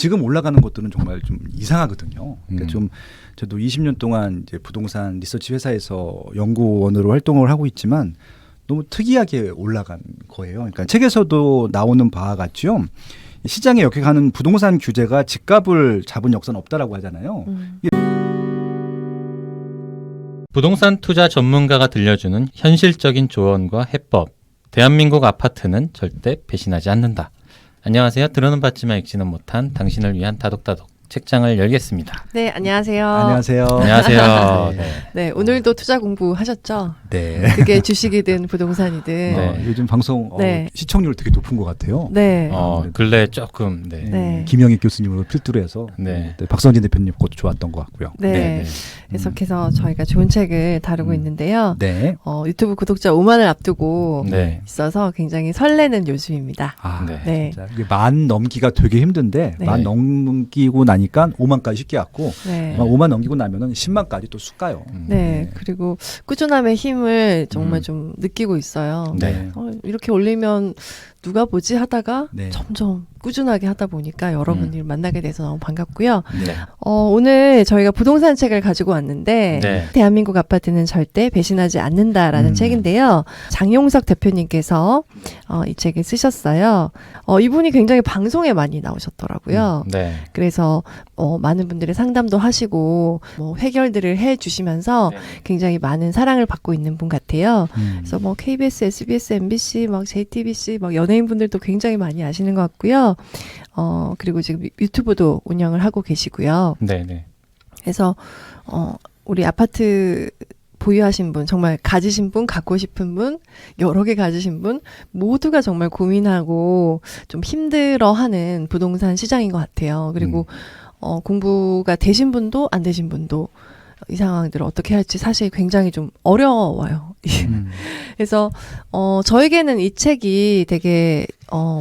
지금 올라가는 것들은 정말 좀 이상하거든요. 그러니까 좀 저도 20년 동안 이제 부동산 리서치 회사에서 연구원으로 활동을 하고 있지만 너무 특이하게 올라간 거예요. 그러니까 책에서도 나오는 바와 같죠. 시장에 역행하는 부동산 규제가 집값을 잡은 역사는 없다라고 하잖아요. 부동산 투자 전문가가 들려주는 현실적인 조언과 해법. 대한민국 아파트는 절대 배신하지 않는다. 안녕하세요. 들어는 봤지만 읽지는 못한 당신을 위한 다독다독 책장을 열겠습니다. 네, 안녕하세요. 안녕하세요. 안녕하세요. 네. 네, 오늘도 투자 공부하셨죠? 네. 그게 주식이든 부동산이든. 네. 요즘 방송 네. 시청률 되게 높은 것 같아요. 네. 근래 조금 네. 김영익 교수님으로 필두로 해서 네. 박선진 대표님 것도 좋았던 것 같고요. 네. 계속해서 저희가 좋은 책을 다루고 있는데요. 네. 유튜브 구독자 5만을 앞두고 네. 있어서 굉장히 설레는 요즘입니다. 아, 네. 네. 진짜 이게 만 넘기가 되게 힘든데 네. 만 넘기고 나니까 5만까지 쉽게 왔고 네. 5만 넘기고 나면은 10만까지 또 쑥 가요. 네. 그리고 꾸준함의 힘을 정말 좀 느끼고 있어요. 네. 이렇게 올리면 누가 보지 하다가 네. 점점 꾸준하게 하다 보니까 여러분들 만나게 돼서 너무 반갑고요. 네. 오늘 저희가 부동산 책을 가지고 왔는데 네. 대한민국 아파트는 절대 배신하지 않는다라는 책인데요. 장용석 대표님께서 이 책을 쓰셨어요. 이분이 굉장히 방송에 많이 나오셨더라고요. 네. 그래서 많은 분들의 상담도 하시고 해결들을 해주시면서 굉장히 많은 사랑을 받고 있는 분 같아요. 그래서 KBS, SBS, MBC, JTBC, 연예인분들도 굉장히 많이 아시는 것 같고요. 그리고 지금 유튜브도 운영을 하고 계시고요. 네. 네. 그래서 우리 아파트 보유하신 분, 정말 가지신 분, 갖고 싶은 분, 여러 개 가지신 분 모두가 정말 고민하고 좀 힘들어하는 부동산 시장인 것 같아요. 그리고 공부가 되신 분도 안 되신 분도 이 상황들을 어떻게 할지 사실 굉장히 좀 어려워요. 그래서 저에게는 이 책이 되게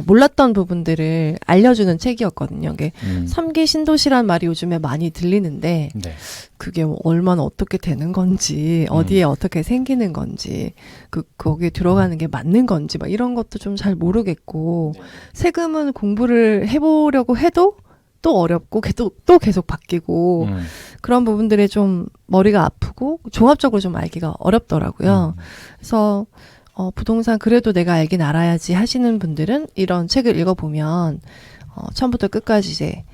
몰랐던 부분들을 알려주는 책이었거든요. 이게 3기 신도시란 말이 요즘에 많이 들리는데 네. 그게 얼마나 어떻게 되는 건지 어디에 어떻게 생기는 건지 거기에 들어가는 게 맞는 건지 막 이런 것도 좀 잘 모르겠고 세금은 공부를 해보려고 해도 또 어렵고 또 계속 바뀌고 그런 부분들에 좀 머리가 아프고 종합적으로 좀 알기가 어렵더라고요. 그래서 부동산 그래도 내가 알긴 알아야지 하시는 분들은 이런 책을 읽어보면 처음부터 끝까지 이제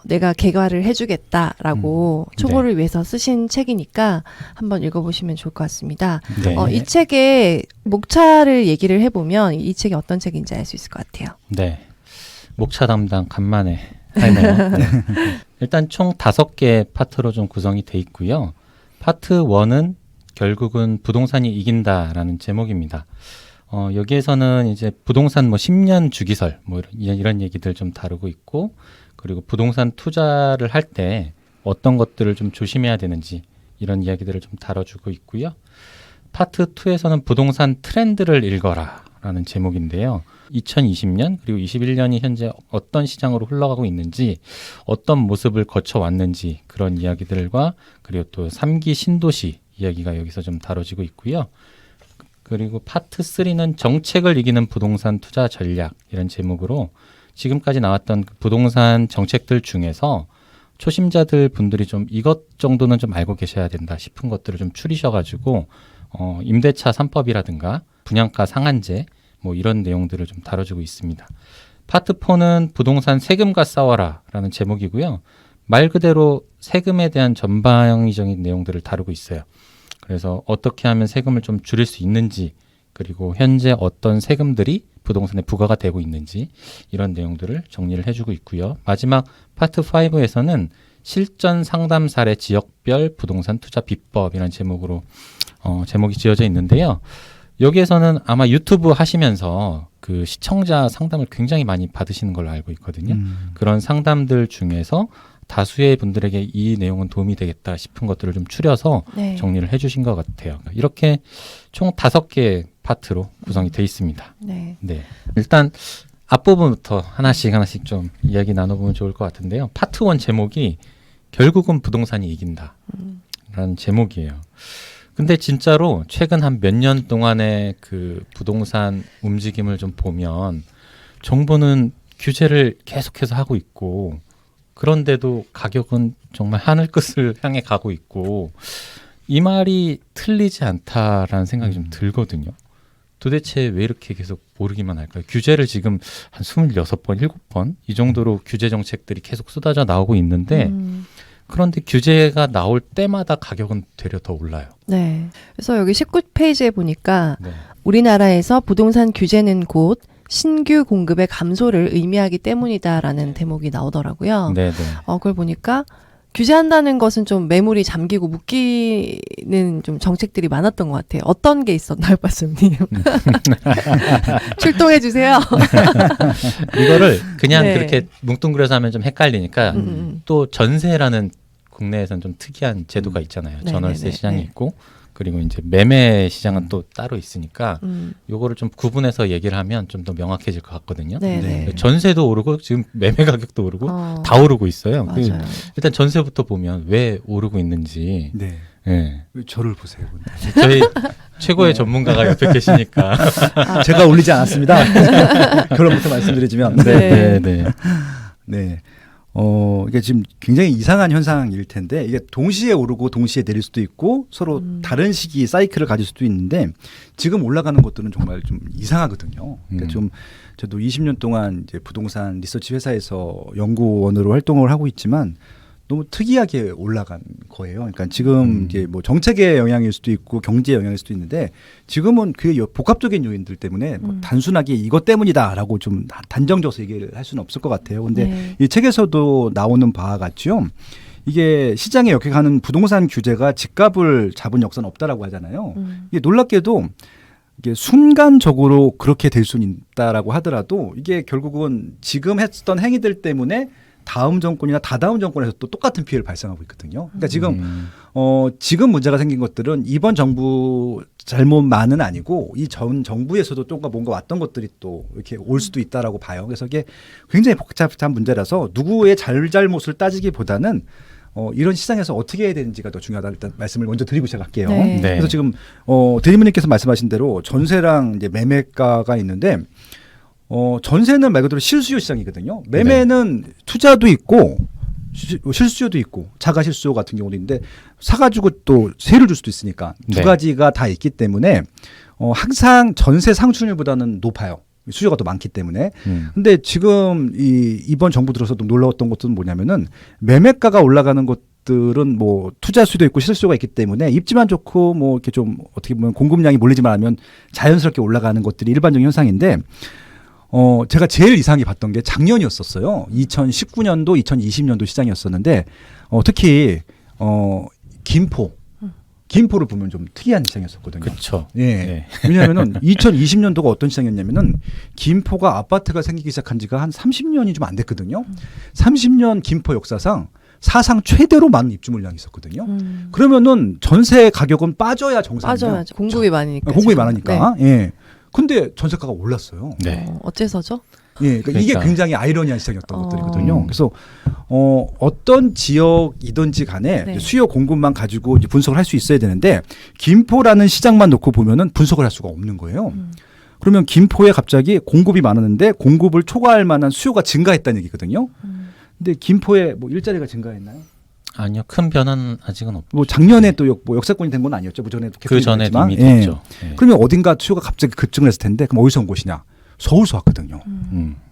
내가 개괄을 해주겠다라고 초보를 위해서 쓰신 책이니까 한번 읽어보시면 좋을 것 같습니다. 네. 이 책의 목차를 얘기를 해보면 이 책이 어떤 책인지 알 수 있을 것 같아요. 네. 목차 담당 간만에 하네요. 네. 일단 총 5개의 파트로 좀 구성이 돼 있고요. 파트 1은 결국은 부동산이 이긴다라는 제목입니다. 여기에서는 이제 부동산 10년 주기설 이런 얘기들 좀 다루고 있고, 그리고 부동산 투자를 할 때 어떤 것들을 좀 조심해야 되는지 이런 이야기들을 좀 다뤄주고 있고요. 파트 2에서는 부동산 트렌드를 읽어라 라는 제목인데요. 2020년 그리고 21년이 현재 어떤 시장으로 흘러가고 있는지, 어떤 모습을 거쳐왔는지 그런 이야기들과, 그리고 또 3기 신도시 이야기가 여기서 좀 다뤄지고 있고요. 그리고 파트 3는 정책을 이기는 부동산 투자 전략 이런 제목으로 지금까지 나왔던 부동산 정책들 중에서 초심자들 분들이 좀 이것 정도는 좀 알고 계셔야 된다 싶은 것들을 좀 추리셔가지고 임대차 3법이라든가 분양가 상한제 이런 내용들을 좀 다뤄주고 있습니다. 파트 4는 부동산 세금과 싸워라 라는 제목이고요. 말 그대로 세금에 대한 전방위적인 내용들을 다루고 있어요. 그래서 어떻게 하면 세금을 좀 줄일 수 있는지, 그리고 현재 어떤 세금들이 부동산에 부과가 되고 있는지 이런 내용들을 정리를 해주고 있고요. 마지막 파트 5에서는 실전 상담 사례 지역별 부동산 투자 비법이라는 제목으로 제목이 지어져 있는데요. 여기에서는 아마 유튜브 하시면서 그 시청자 상담을 굉장히 많이 받으시는 걸로 알고 있거든요. 그런 상담들 중에서 다수의 분들에게 이 내용은 도움이 되겠다 싶은 것들을 좀 추려서 정리를 해주신 것 같아요. 이렇게 총 5개의 파트로 구성이 돼 있습니다. 네. 네. 일단 앞부분부터 하나씩 좀 이야기 나눠보면 좋을 것 같은데요. 파트 1 제목이 결국은 부동산이 이긴다 라는 제목이에요. 근데 진짜로 최근 한 몇 년 동안의 그 부동산 움직임을 좀 보면 정부는 규제를 계속해서 하고 있고 그런데도 가격은 정말 하늘 끝을 향해 가고 있고 이 말이 틀리지 않다라는 생각이 좀 들거든요. 도대체 왜 이렇게 계속 오르기만 할까요? 규제를 지금 한 26번, 7번 이 정도로 규제 정책들이 계속 쏟아져 나오고 있는데 그런데 규제가 나올 때마다 가격은 되려 더 올라요. 네. 그래서 여기 19페이지에 보니까 네. 우리나라에서 부동산 규제는 곧 신규 공급의 감소를 의미하기 때문이다라는 대목이 나오더라고요. 네, 네. 그걸 보니까 규제한다는 것은 좀 매물이 잠기고 묶이는 좀 정책들이 많았던 것 같아요. 어떤 게 있었나요, 박사님? 출동해 주세요. 이거를 그냥 네. 그렇게 뭉뚱그려서 하면 좀 헷갈리니까 또 전세라는 국내에서는 좀 특이한 제도가 있잖아요. 네, 전월세 네, 네, 시장이 네. 있고 그리고 이제 매매 시장은 또 따로 있으니까 요거를 좀 구분해서 얘기를 하면 좀 더 명확해질 것 같거든요. 네, 네. 네. 전세도 오르고 지금 매매 가격도 오르고 어, 다 오르고 있어요. 그 맞아요. 일단 전세부터 보면 왜 오르고 있는지. 네. 예. 저를 보세요. 근데. 저희 최고의 전문가가 옆에 계시니까. 제가 올리지 않았습니다. 결론부터 말씀드리자면. 네. 네. 네. 이게 지금 굉장히 이상한 현상일 텐데 이게 동시에 오르고 동시에 내릴 수도 있고 서로 다른 시기 사이클을 가질 수도 있는데 지금 올라가는 것들은 정말 좀 이상하거든요. 그러니까 좀 저도 20년 동안 이제 부동산 리서치 회사에서 연구원으로 활동을 하고 있지만 너무 특이하게 올라간 거예요. 그러니까 지금 이제 뭐 정책의 영향일 수도 있고 경제의 영향일 수도 있는데 지금은 그 복합적인 요인들 때문에 뭐 단순하게 이것 때문이다라고 좀 단정져서 얘기를 할 수는 없을 것 같아요. 근데 네. 이 책에서도 나오는 바와 같죠. 이게 시장에 역행하는 부동산 규제가 집값을 잡은 역사는 없다라고 하잖아요. 이게 놀랍게도 이게 순간적으로 그렇게 될 수는 있다라고 하더라도 이게 결국은 지금 했던 행위들 때문에 다음 정권이나 다다음 정권에서 또 똑같은 피해를 발생하고 있거든요. 그러니까 지금 지금 문제가 생긴 것들은 이번 정부 잘못만은 아니고 이 전 정부에서도 또 뭔가 왔던 것들이 또 이렇게 올 수도 있다라고 봐요. 그래서 이게 굉장히 복잡한 문제라서 누구의 잘못을 따지기보다는 이런 시장에서 어떻게 해야 되는지가 더 중요하다. 일단 말씀을 먼저 드리고 시작할게요. 네. 네. 그래서 지금 대리님께서 말씀하신 대로 전세랑 이제 매매가가 있는데. 전세는 말 그대로 실수요 시장이거든요. 매매는 투자도 있고 실수요도 있고 자가 실수요 같은 경우도 있는데 사가지고 또 세를 줄 수도 있으니까 두 네. 가지가 다 있기 때문에 항상 전세 상승률보다는 높아요. 수요가 더 많기 때문에. 근데 지금 이번 정부 들어서도 놀라웠던 것은 뭐냐면은 매매가가 올라가는 것들은 뭐 투자 수도 있고 실수요가 있기 때문에 입지만 좋고 뭐 이렇게 좀 어떻게 보면 공급량이 몰리지만 않으면 자연스럽게 올라가는 것들이 일반적인 현상인데 제가 제일 이상하게 봤던 게 작년이었었어요. 2019년도, 2020년도 시장이었었는데, 특히, 김포를 보면 좀 특이한 시장이었었거든요. 그렇죠. 예. 네. 왜냐하면은 2020년도가 어떤 시장이었냐면은 김포가 아파트가 생기기 시작한 지가 한 30년이 좀 안 됐거든요. 30년 김포 역사상 사상 최대로 많은 입주 물량이 있었거든요. 그러면은 전세 가격은 빠져야 정상이에요. 빠져야죠. 공급이 많으니까. 공급이 지금. 많으니까. 네. 예. 근데 전세가가 올랐어요. 네. 어째서죠? 예, 그러니까 이게 그러니까. 굉장히 아이러니한 시장이었던 것들이거든요. 음. 그래서 어떤 지역이든지 간에 네. 수요 공급만 가지고 이제 분석을 할 수 있어야 되는데 김포라는 시장만 놓고 보면은 분석을 할 수가 없는 거예요. 그러면 김포에 갑자기 공급이 많았는데 공급을 초과할 만한 수요가 증가했다는 얘기거든요. 근데 김포에 뭐 일자리가 증가했나요? 아니요. 큰 변화는 아직은 없고. 뭐 작년에 또 역사권이 된 건 아니었죠. 그 전에 그 전에 이미 예. 됐죠. 네. 그러면 어딘가 수요가 갑자기 급증을 했을 텐데 그럼 어디서 온 것이냐? 서울서 왔거든요.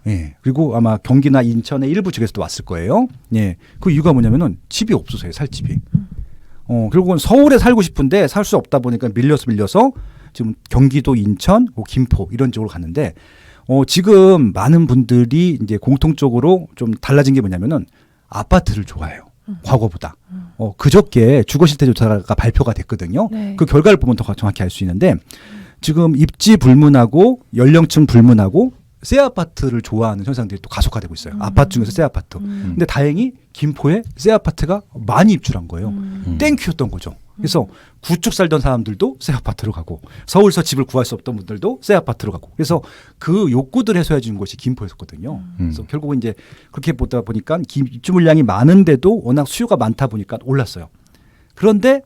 예. 그리고 아마 경기나 인천의 일부 지역에서도 왔을 거예요. 예. 그 이유가 뭐냐면은 집이 없어서요, 살 집이. 결국은 서울에 살고 싶은데 살 수 없다 보니까 밀려서 지금 경기도, 인천, 김포 이런 쪽으로 갔는데 지금 많은 분들이 이제 공통적으로 좀 달라진 게 뭐냐면은 아파트를 좋아해요. 과거보다. 그저께 주거실태조사가 발표가 됐거든요. 네. 그 결과를 보면 더 정확히 알 수 있는데 지금 입지 불문하고 연령층 불문하고 새 아파트를 좋아하는 현상들이 또 가속화되고 있어요. 아파트 중에서 새 아파트. 근데 다행히 김포에 새 아파트가 많이 입주한 거예요. 땡큐였던 거죠. 그래서 구축 살던 사람들도 새 아파트로 가고 서울서 집을 구할 수 없던 분들도 새 아파트로 가고 그래서 그 욕구들 해소해 주는 것이 김포였었거든요. 그래서 결국은 이제 그렇게 보다 보니까 입주 물량이 많은데도 워낙 수요가 많다 보니까 올랐어요. 그런데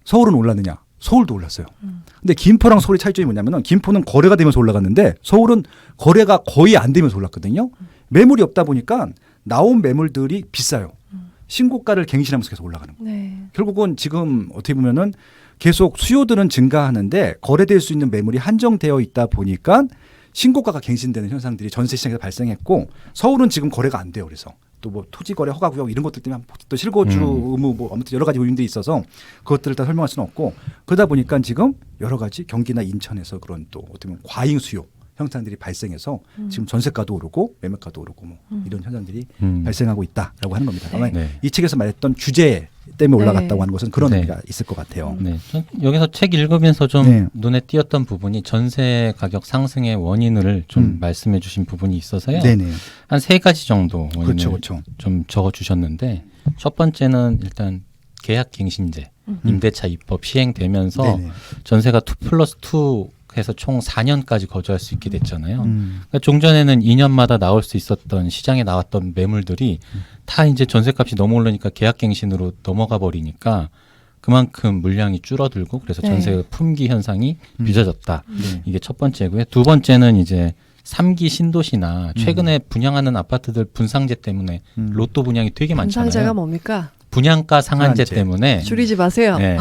서울은 올랐느냐? 서울도 올랐어요. 근데 김포랑 서울의 차이점이 뭐냐면은 김포는 거래가 되면서 올라갔는데 서울은 거래가 거의 안 되면서 올랐거든요. 매물이 없다 보니까 나온 매물들이 비싸요. 신고가를 갱신하면서 계속 올라가는 거예요. 네. 결국은 지금 어떻게 보면은 계속 수요들은 증가하는데 거래될 수 있는 매물이 한정되어 있다 보니까 신고가가 갱신되는 현상들이 전세 시장에서 발생했고 서울은 지금 거래가 안 돼요. 그래서 또 뭐 토지 거래 허가 구역 이런 것들 때문에 또 실거주 의무 뭐 아무튼 여러 가지 요인들이 있어서 그것들을 다 설명할 수는 없고 그러다 보니까 지금 여러 가지 경기나 인천에서 그런 또 어떻게 보면 과잉 수요 현상들이 발생해서 지금 전세가도 오르고 매매가도 오르고 뭐 이런 현상들이 발생하고 있다라고 하는 겁니다. 아마 네. 이 책에서 말했던 규제 때문에 올라갔다고 네. 하는 것은 그런 네. 의미가 있을 것 같아요. 네, 전 여기서 책 읽으면서 좀 네. 눈에 띄었던 부분이 전세 가격 상승의 원인을 좀 말씀해 주신 부분이 있어서요. 네네. 한 3가지 정도 원인을 그렇죠, 그렇죠. 좀 적어 주셨는데 첫 번째는 일단 계약 갱신제, 임대차 입법 시행되면서 네네. 전세가 2+2 해서 총 4년까지 거주할 수 있게 됐잖아요. 그러니까 종전에는 2년마다 나올 수 있었던 시장에 나왔던 매물들이 다 이제 전세값이 너무 오르니까 계약갱신으로 넘어가 버리니까 그만큼 물량이 줄어들고 그래서 네. 전세 품귀 현상이 빚어졌다. 네. 이게 첫 번째고요. 두 번째는 이제 3기 신도시나 최근에 분양하는 아파트들 분상제 때문에 로또 분양이 되게 많잖아요. 분상제가 뭡니까? 분양가 상한제 상한제. 때문에 줄이지 마세요. 네.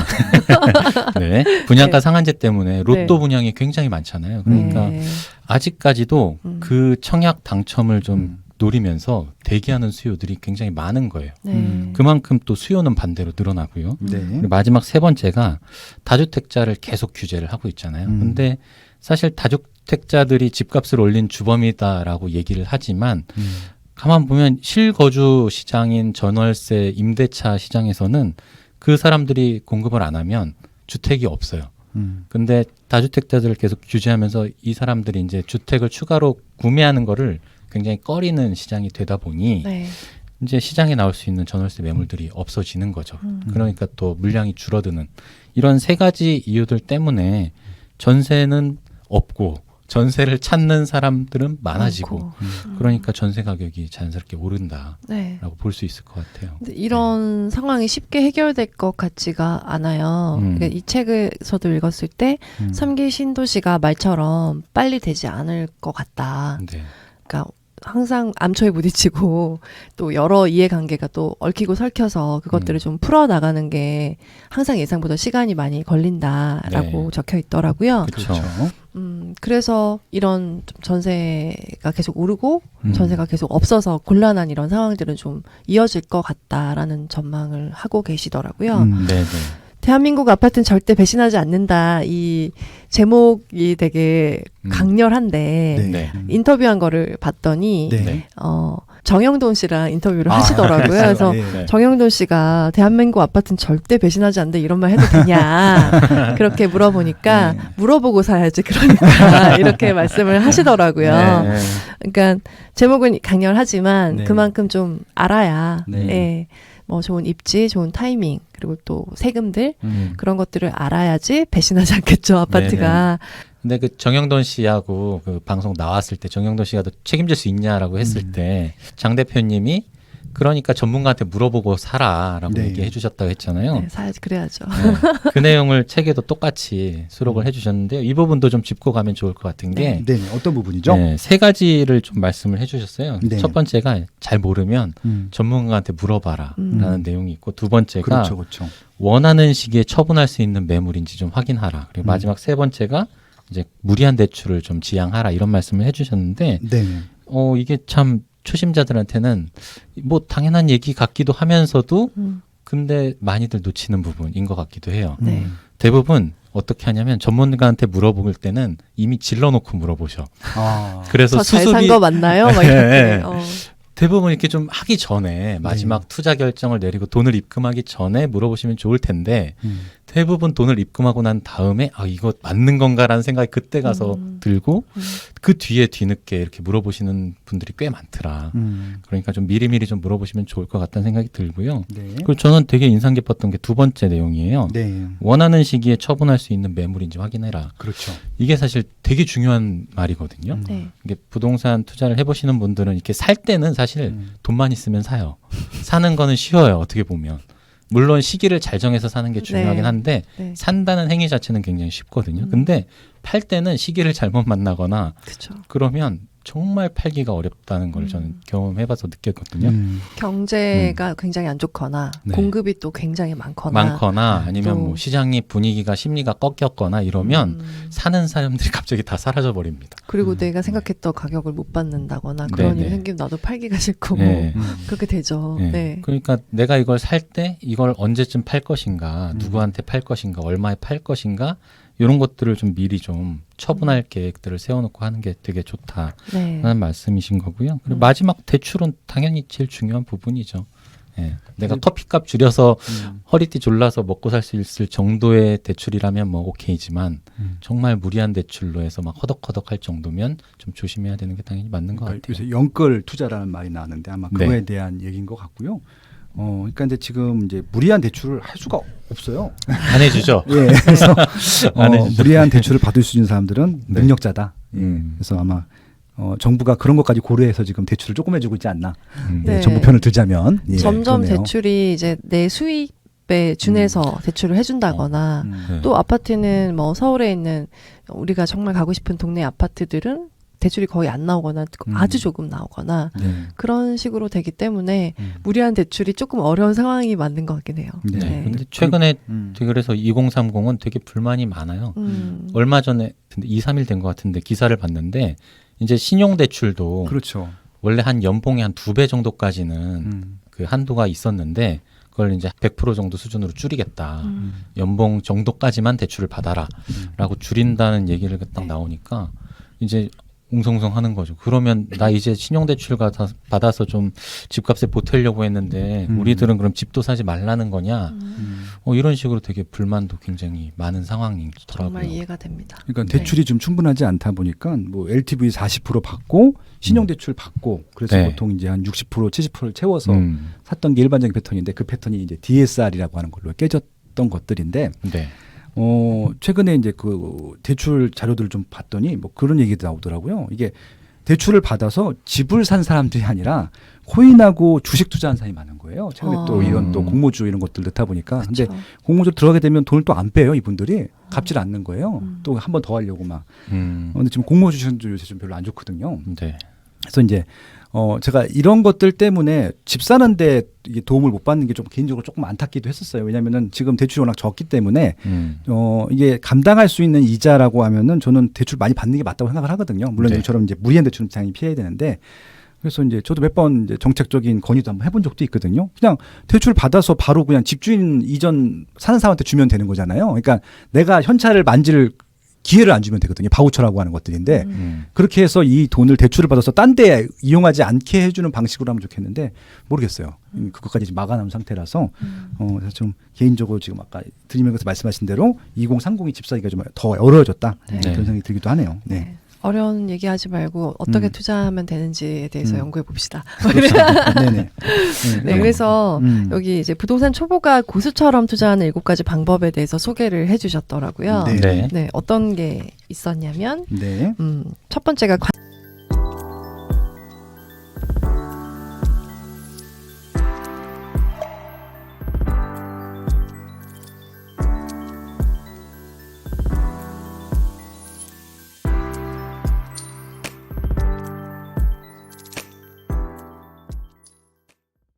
네. 분양가 네. 상한제 때문에 로또 네. 분양이 굉장히 많잖아요. 그러니까 네. 아직까지도 음. 청약 당첨을 좀 노리면서 대기하는 수요들이 굉장히 많은 거예요. 네. 그만큼 또 수요는 반대로 늘어나고요. 네. 그리고 마지막 세 번째가 다주택자를 계속 규제를 하고 있잖아요. 근데 사실 다주택자들이 집값을 올린 주범이다라고 얘기를 하지만 가만 보면 실거주 시장인 전월세 임대차 시장에서는 그 사람들이 공급을 안 하면 주택이 없어요. 근데 다주택자들을 계속 규제하면서 이 사람들이 이제 주택을 추가로 구매하는 거를 굉장히 꺼리는 시장이 되다 보니 네. 이제 시장에 나올 수 있는 전월세 매물들이 없어지는 거죠. 그러니까 또 물량이 줄어드는 이런 3가지 이유들 때문에 전세는 없고 전세를 찾는 사람들은 많아지고 많고. 그러니까 전세 가격이 자연스럽게 오른다라고 네. 볼 수 있을 것 같아요. 근데 이런 상황이 쉽게 해결될 것 같지가 않아요. 그러니까 이 책에서도 읽었을 때 3기 신도시가 말처럼 빨리 되지 않을 것 같다. 네. 그러니까 항상 암초에 부딪히고 또 여러 이해관계가 또 얽히고 설켜서 그것들을 좀 풀어나가는 게 항상 예상보다 시간이 많이 걸린다라고 네. 적혀 있더라고요. 그렇죠. 그래서 이런 좀 전세가 계속 오르고 전세가 계속 없어서 곤란한 이런 상황들은 좀 이어질 것 같다라는 전망을 하고 계시더라고요. 네, 네. 대한민국 아파트는 절대 배신하지 않는다. 이 제목이 되게 강렬한데 네. 네. 인터뷰한 거를 봤더니 네. 네. 정영돈 씨랑 인터뷰를 아, 하시더라고요. 그래서 네. 네. 정영돈 씨가 대한민국 아파트는 절대 배신하지 않는다 이런 말 해도 되냐 그렇게 물어보니까 네. 물어보고 사야지 그러니까 이렇게 말씀을 하시더라고요. 네. 그러니까 제목은 강렬하지만 네. 그만큼 좀 알아야 네. 예, 뭐 좋은 입지, 좋은 타이밍 그리고 또 세금들 그런 것들을 알아야지 배신하지 않겠죠 아파트가. 근데 그 정영돈 씨하고 그 방송 나왔을 때 정영돈 씨가 너 책임질 수 있냐라고 했을 때 장 대표님이 그러니까 전문가한테 물어보고 사라라고 네. 얘기해 주셨다고 했잖아요. 네, 사야지 그래야죠. 네. 그 내용을 책에도 똑같이 수록을 해주셨는데요. 이 부분도 좀 짚고 가면 좋을 것 같은 게 네. 어떤 부분이죠? 네, 3가지를 좀 말씀을 해주셨어요. 네. 첫 번째가 잘 모르면 전문가한테 물어봐라라는 내용이 있고 두 번째가 그렇죠, 그렇죠. 원하는 시기에 처분할 수 있는 매물인지 좀 확인하라. 그리고 마지막 세 번째가 이제 무리한 대출을 좀 지양하라 이런 말씀을 해주셨는데 네. 이게 참 초심자들한테는 뭐 당연한 얘기 같기도 하면서도 근데 많이들 놓치는 부분인 것 같기도 해요. 네. 대부분 어떻게 하냐면 전문가한테 물어볼 때는 이미 질러놓고 물어보셔. 아, 그래서 저 잘 산 수습이 거 맞나요? 막 이렇게. 네. 어. 대부분 이렇게 좀 하기 전에 마지막 투자 결정을 내리고 돈을 입금하기 전에 물어보시면 좋을 텐데 대부분 돈을 입금하고 난 다음에 이거 맞는 건가라는 생각이 그때 가서 들고 그 뒤에 뒤늦게 이렇게 물어보시는 분들이 꽤 많더라. 그러니까 좀 미리미리 좀 물어보시면 좋을 것 같다는 생각이 들고요. 네. 그리고 저는 되게 인상 깊었던 게 두 번째 내용이에요. 네. 원하는 시기에 처분할 수 있는 매물인지 확인해라. 그렇죠. 이게 사실 되게 중요한 말이거든요. 네. 이게 부동산 투자를 해보시는 분들은 이렇게 살 때는 사실 돈만 있으면 사요. 사는 거는 쉬워요. 어떻게 보면. 물론 시기를 잘 정해서 사는 게 중요하긴 네. 한데 네. 산다는 행위 자체는 굉장히 쉽거든요. 근데 팔 때는 시기를 잘못 만나거나 그렇죠. 그러면 정말 팔기가 어렵다는 걸 저는 경험해봐서 느꼈거든요. 경제가 굉장히 안 좋거나 네. 공급이 또 굉장히 많거나 많거나 아니면 또- 뭐 시장의 분위기가 심리가 꺾였거나 이러면 사는 사람들이 갑자기 다 사라져 버립니다. 그리고 내가 생각했던 가격을 못 받는다거나 그런 네, 일이 네. 생기면 나도 팔기가 싫고 네. 그렇게 되죠. 네. 네. 그러니까 내가 이걸 살 때 이걸 언제쯤 팔 것인가, 누구한테 팔 것인가, 얼마에 팔 것인가 이런 것들을 좀 미리 좀 처분할 계획들을 세워놓고 하는 게 되게 좋다라는 네. 말씀이신 거고요. 그리고 마지막 대출은 당연히 제일 중요한 부분이죠. 예. 내가 커피값 줄여서 허리띠 졸라서 먹고 살 수 있을 정도의 대출이라면 뭐 오케이지만 정말 무리한 대출로 해서 막 허덕허덕 할 정도면 좀 조심해야 되는 게 당연히 맞는 것 그러니까 같아요. 요새 영끌 투자라는 말이 나왔는데 아마 네. 그거에 대한 얘기인 것 같고요. 그러니까 근데 지금 이제 무리한 대출을 할 수가 없어요. 안 해주죠. 예, 그래서 안 해주죠. 무리한 대출을 받을 수 있는 사람들은 네. 능력자다. 예, 음. 그래서 아마 정부가 그런 것까지 고려해서 지금 대출을 조금 해주고 있지 않나. 네. 예, 정부 편을 들자면 예, 점점 그러네요. 대출이 이제 내 수입에 준해서 대출을 해준다거나 네. 또 아파트는 뭐 서울에 있는 우리가 정말 가고 싶은 동네 아파트들은 대출이 거의 안 나오거나 아주 조금 나오거나 네. 그런 식으로 되기 때문에 무리한 대출이 조금 어려운 상황이 맞는 것 같긴 해요. 네. 네. 근데 최근에 음. 되게 그래서 2030은 되게 불만이 많아요. 음. 얼마 전에 근데 2, 3일 된 것 같은데 기사를 봤는데 이제 신용 대출도 그렇죠. 원래 한 연봉의 한 2배 정도까지는 그 한도가 있었는데 그걸 이제 100% 정도 수준으로 줄이겠다. 연봉 정도까지만 대출을 받아라라고 줄인다는 얘기를 딱 나오니까 이제 웅성웅성 하는 거죠. 그러면 나 이제 신용대출 받아서 좀 집값에 보태려고 했는데 우리들은 그럼 집도 사지 말라는 거냐? 이런 식으로 되게 불만도 굉장히 많은 상황이더라고요. 정말 이해가 됩니다. 그러니까 네. 대출이 좀 충분하지 않다 보니까 뭐 LTV 40% 받고 신용대출 받고 그래서 네. 보통 이제 한 60% 70%를 채워서 음, 샀던 게 일반적인 패턴인데 그 패턴이 이제 DSR이라고 하는 걸로 깨졌던 것들인데 네. 최근에 이제 그 대출 자료들을 좀 봤더니 뭐 그런 얘기도 나오더라고요. 이게 대출을 받아서 집을 산 사람들이 아니라 코인하고 주식 투자한 사람이 많은 거예요. 최근에 또 이런 또 공모주 이런 것들 넣다 보니까. 근데 그렇죠. 공모주 들어가게 되면 돈을 또 안 빼요. 이분들이 갚질 않는 거예요. 또 한 번 더 하려고 막. 근데 지금 공모주 시장도 요새 좀 별로 안 좋거든요. 네. 그래서 이제 제가 이런 것들 때문에 집 사는데 이게 도움을 못 받는 게 좀 개인적으로 조금 안타기도 했었어요. 왜냐하면은 지금 대출이 워낙 적기 때문에 이게 감당할 수 있는 이자라고 하면은 저는 대출 많이 받는 게 맞다고 생각을 하거든요. 물론 네. 이처럼 이제 무리한 대출은 당연히 피해야 되는데 그래서 이제 저도 몇 번 이제 정책적인 건의도 한번 해본 적도 있거든요. 그냥 대출 받아서 바로 그냥 집주인 이전 사는 사람한테 주면 되는 거잖아요. 그러니까 내가 현찰을 만질 기회를 안 주면 되거든요. 바우처라고 하는 것들인데 그렇게 해서 이 돈을 대출을 받아서 딴 데 이용하지 않게 해주는 방식으로 하면 좋겠는데 모르겠어요. 그것까지 지금 막아놓은 상태라서 그래서 좀 개인적으로 지금 아까 드리면서 말씀하신 대로 2030이 집 사기가 좀 더 어려워졌다 네. 그런 생각이 들기도 하네요. 네. 네. 어려운 얘기하지 말고 어떻게 투자하면 되는지에 대해서 연구해 봅시다. 네네. 네, 그래서 음. 여기 이제 부동산 초보가 고수처럼 투자하는 7가지 방법에 대해서 소개를 해주셨더라고요. 네. 네. 네, 어떤 게 있었냐면 네. 첫 번째가